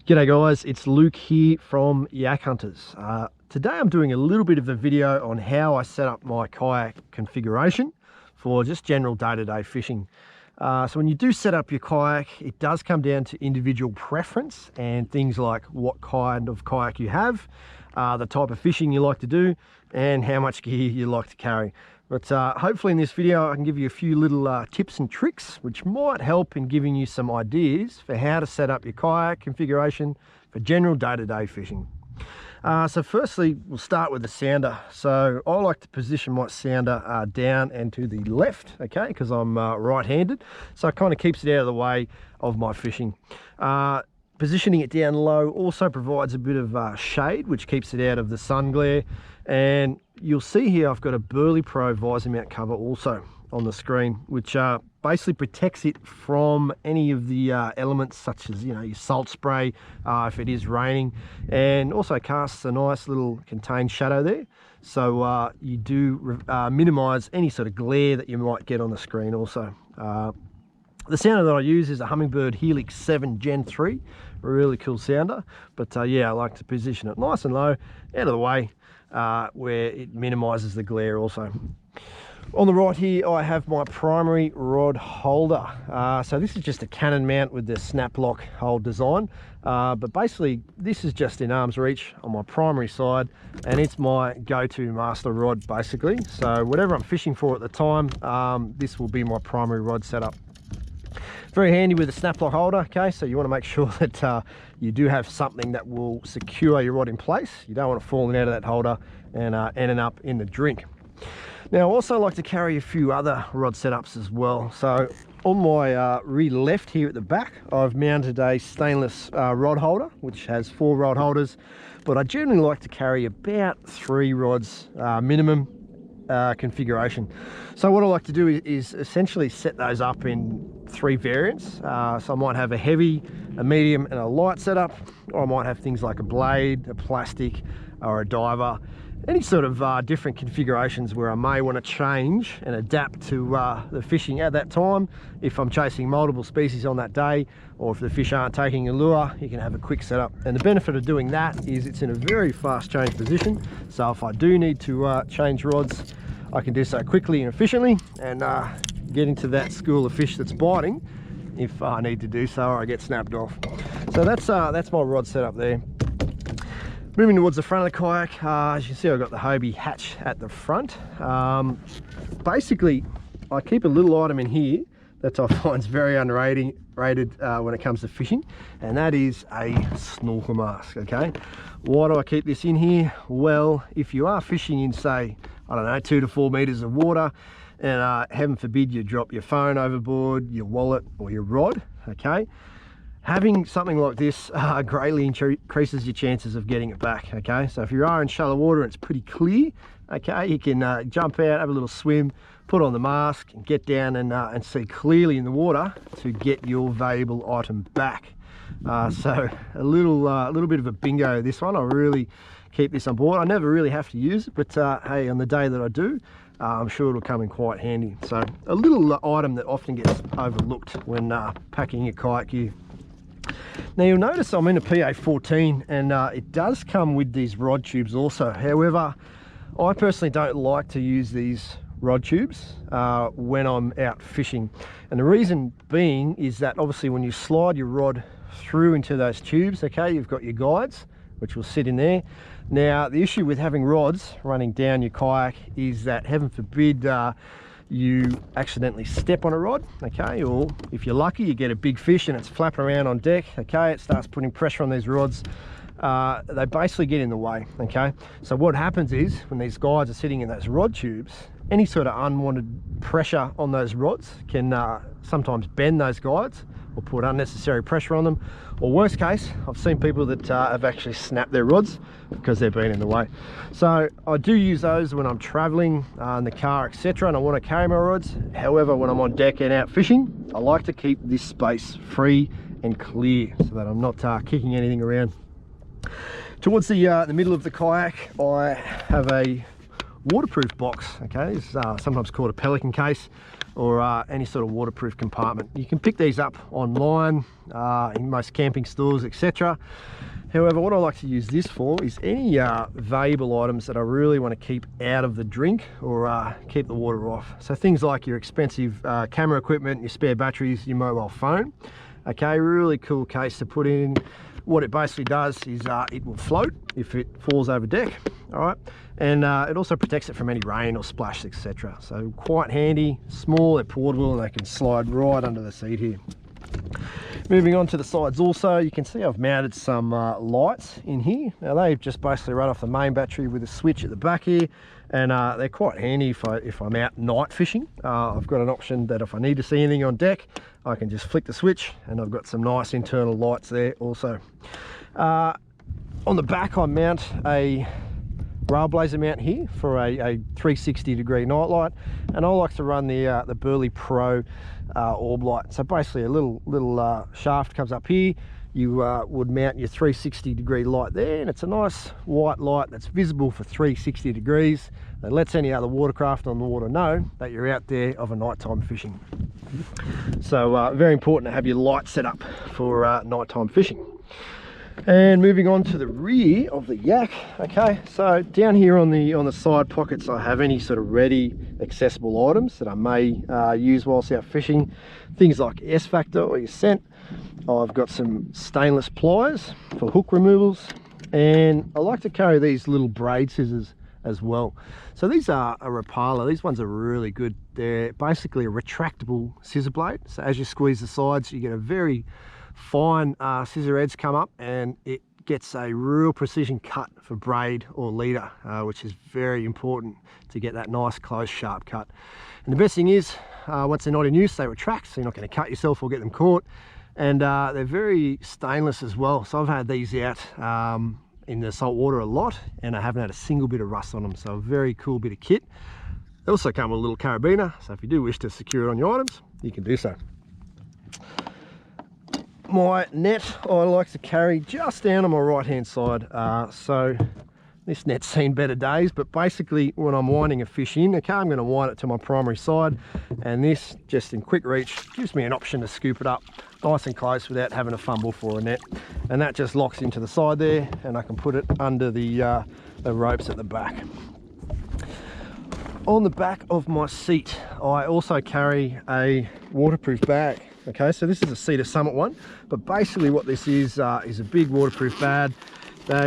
G'day guys, it's Luke here from Yak Hunters. Today I'm doing a little bit of a video on how I set up my kayak configuration for just general day-to-day fishing. So when you do set up your kayak, it does come down to individual preference and things like what kind of kayak you have, the type of fishing you like to do, and how much gear you like to carry. But hopefully in this video I can give you a few little tips and tricks which might help in giving you some ideas for how to set up your kayak configuration for general day-to-day fishing. So firstly, we'll start with the sounder. So I like to position my sounder down and to the left, okay, because I'm right-handed. So it kind of keeps it out of the way of my fishing. Positioning it down low also provides a bit of shade, which keeps it out of the sun glare. And you'll see here I've got a Burley Pro visor mount cover also on the screen, which basically protects it from any of the elements such as, you know, your salt spray if it is raining, and also casts a nice little contained shadow there, so you do minimize any sort of glare that you might get on the screen also. The sounder that I use is a Humminbird Helix 7 Gen 3, a really cool sounder, but yeah, I like to position it nice and low, out of the way, where it minimizes the glare also. On the right here, I have my primary rod holder. So this is just a Canon mount with the snap lock hold design, but basically this is just in arm's reach on my primary side, and it's my go-to master rod basically. So whatever I'm fishing for at the time, this will be my primary rod setup. Very handy with a snap lock holder, okay, so you want to make sure that you do have something that will secure your rod in place. You don't want it falling out of that holder and ending up in the drink. Now I also like to carry a few other rod setups as well. So on my rear left here at the back, I've mounted a stainless rod holder, which has 4 rod holders, but I generally like to carry about 3 rods minimum configuration. So what I like to do is essentially set those up in 3 variants. So I might have a heavy, a medium, and a light setup, or I might have things like a blade, a plastic, or a diver. Any sort of different configurations where I may want to change and adapt to the fishing at that time. If I'm chasing multiple species on that day, or if the fish aren't taking a lure, you can have a quick setup. And the benefit of doing that is it's in a very fast change position. So if I do need to change rods, I can do so quickly and efficiently, and get into that school of fish that's biting if I need to do so, or I get snapped off. So that's my rod setup there. Moving towards the front of the kayak, as you can see, I've got the Hobie hatch at the front. Basically, I keep a little item in here that I find is very underrated when it comes to fishing, and that is a snorkel mask, okay? Why do I keep this in here? Well, if you are fishing in, say, I don't know, 2 to 4 meters of water, and heaven forbid you drop your phone overboard, your wallet, or your rod, okay? Having something like this greatly increases your chances of getting it back, okay? So if you are in shallow water and it's pretty clear, okay, you can jump out, have a little swim, put on the mask, and get down and see clearly in the water to get your valuable item back. So a little bit of a bingo, this one. I really keep this on board. I never really have to use it, but hey, on the day that I do, I'm sure it'll come in quite handy. So a little item that often gets overlooked when packing your kayak gear. Now you'll notice I'm in a PA14, and it does come with these rod tubes also. However, I personally don't like to use these rod tubes when I'm out fishing, and the reason being is that obviously when you slide your rod through into those tubes, okay, you've got your guides which will sit in there. Now the issue with having rods running down your kayak is that heaven forbid you accidentally step on a rod, okay, or if you're lucky you get a big fish and it's flapping around on deck, okay, it starts putting pressure on these rods. They basically get in the way, okay? So what happens is when these guides are sitting in those rod tubes, any sort of unwanted pressure on those rods can sometimes bend those guides or put unnecessary pressure on them, or worst case, I've seen people that have actually snapped their rods because they've been in the way. So I do use those when I'm traveling in the car, etc., and I want to carry my rods. However, when I'm on deck and out fishing, I like to keep this space free and clear so that I'm not kicking anything around. Towards the middle of the kayak, I have a waterproof box. Okay, it's sometimes called a pelican case, or any sort of waterproof compartment. You can pick these up online in most camping stores, etc. However, what I like to use this for is any valuable items that I really want to keep out of the drink, or keep the water off. So things like your expensive camera equipment, your spare batteries, your mobile phone. Okay, really cool case to put in. What it basically does is it will float if it falls over deck, all right, and it also protects it from any rain or splash, etc. So quite handy, small, they're portable, and they can slide right under the seat here. Moving on to the sides also, you can see I've mounted some lights in here. Now they just basically run off the main battery with a switch at the back here, and they're quite handy if I'm out night fishing. I've got an option that if I need to see anything on deck, I can just flick the switch, and I've got some nice internal lights there also. On the back I mount a Railblazer mount here for a 360 degree night light, and I like to run the Burley Pro orb light. So basically a little shaft comes up here. You would mount your 360 degree light there, and it's a nice white light that's visible for 360 degrees that lets any other watercraft on the water know that you're out there of a nighttime fishing. So very important to have your light set up for nighttime fishing. And moving on to the rear of the yak. Okay, so down here on the side pockets I have any sort of ready accessible items that I may use whilst out fishing. Things like S Factor or your scent. I've got some stainless pliers for hook removals, and I like to carry these little braid scissors as well. So these are a Rapala. These ones are really good. They're basically a retractable scissor blade, so as you squeeze the sides you get a very fine scissor edge come up, and it gets a real precision cut for braid or leader, which is very important to get that nice close sharp cut. And the best thing is once they're not in use, they retract, so you're not going to cut yourself or get them caught. And they're very stainless as well, so I've had these out in the salt water a lot, and I haven't had a single bit of rust on them. So a very cool bit of kit. They also come with a little carabiner, so if you do wish to secure it on your items, you can do so. My net I like to carry just down on my right hand side, so this net's seen better days, but basically when I'm winding a fish in, okay, I'm going to wind it to my primary side, and this just in quick reach gives me an option to scoop it up nice and close without having to fumble for a net, and that just locks into the side there, and I can put it under the ropes at the back. On the back of my seat I also carry a waterproof bag. Okay, so this is a Cedar Summit one, but basically what this is a big waterproof bag.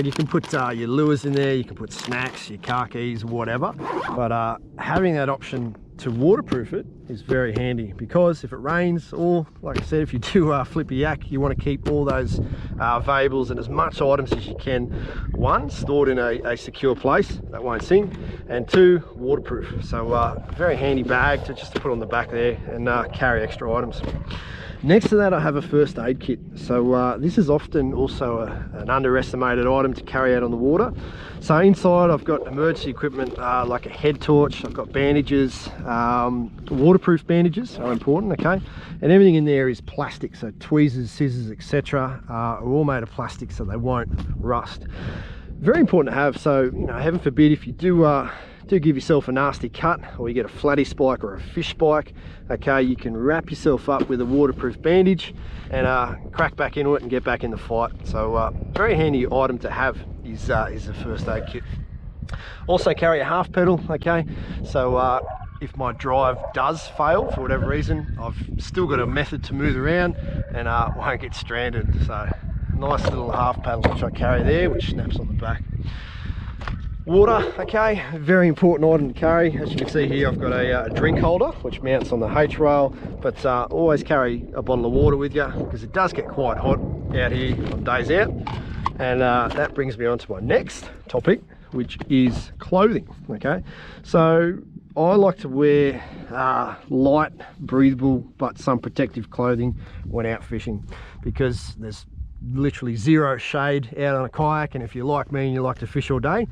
You can put your lures in there, you can put snacks, your car keys, whatever, but having that option to waterproof it is very handy, because if it rains, or like I said, if you do flip a yak, you want to keep all those valuables and as much items as you can, one, stored in a secure place that won't sink, and two, waterproof. So very handy bag to just put on the back there and carry extra items. Next to that I have a first aid kit. So this is often also an underestimated item to carry out on the water. So inside I've got emergency equipment like a head torch, I've got bandages, waterproof bandages are important, okay? And everything in there is plastic, so tweezers, scissors, etc. Are all made of plastic so they won't rust. Very important to have, so you know, heaven forbid if you do give yourself a nasty cut, or you get a flatty spike or a fish spike, okay, you can wrap yourself up with a waterproof bandage and crack back into it and get back in the fight. So very handy item to have is a first aid kit. Also carry a half pedal, okay, so if my drive does fail for whatever reason, I've still got a method to move around and won't get stranded. So nice little half paddle which I carry there, which snaps on the back. Water, okay, very important item to carry. As you can see here, I've got a drink holder which mounts on the H rail, but always carry a bottle of water with you, because it does get quite hot out here on days out. And that brings me on to my next topic, which is clothing. Okay, so I like to wear light, breathable, but some protective clothing when out fishing, because there's literally zero shade out on a kayak, and if you're like me and you like to fish all day,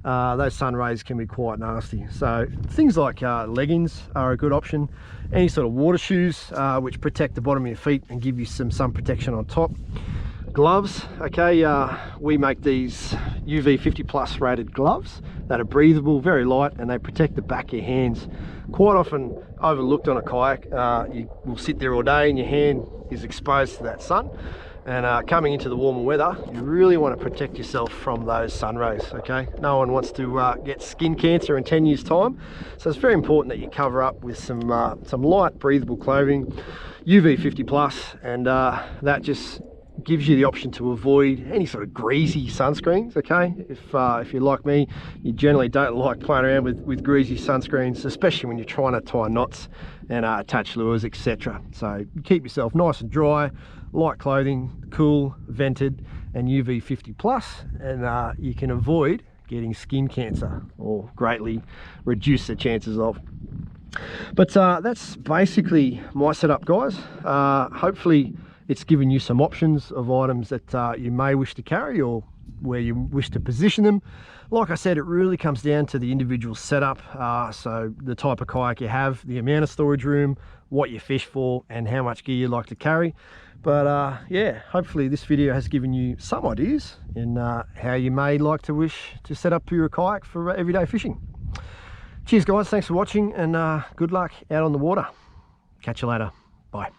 those sun rays can be quite nasty. So things like leggings are a good option. Any sort of water shoes which protect the bottom of your feet and give you some sun protection on top. gloves. Okay, we make these UV 50 plus rated gloves that are breathable, very light, and they protect the back of your hands. Quite often overlooked on a kayak. You will sit there all day and your hand is exposed to that sun, and coming into the warmer weather, you really want to protect yourself from those sun rays. Okay, no one wants to get skin cancer in 10 years time, so it's very important that you cover up with some light breathable clothing, UV 50 plus, and that just gives you the option to avoid any sort of greasy sunscreens. Okay, if you're like me, you generally don't like playing around with greasy sunscreens, especially when you're trying to tie knots and attach lures, etc. So you keep yourself nice and dry, light clothing, cool, vented, and UV 50 plus, and you can avoid getting skin cancer, or greatly reduce the chances of. But that's basically my setup, guys. Hopefully it's given you some options of items that you may wish to carry, or where you wish to position them. Like I said, it really comes down to the individual setup, so the type of kayak you have, the amount of storage room, what you fish for, and how much gear you like to carry. But yeah, hopefully this video has given you some ideas in how you may like to wish to set up your kayak for everyday fishing. Cheers guys, thanks for watching, and good luck out on the water. Catch you later, bye.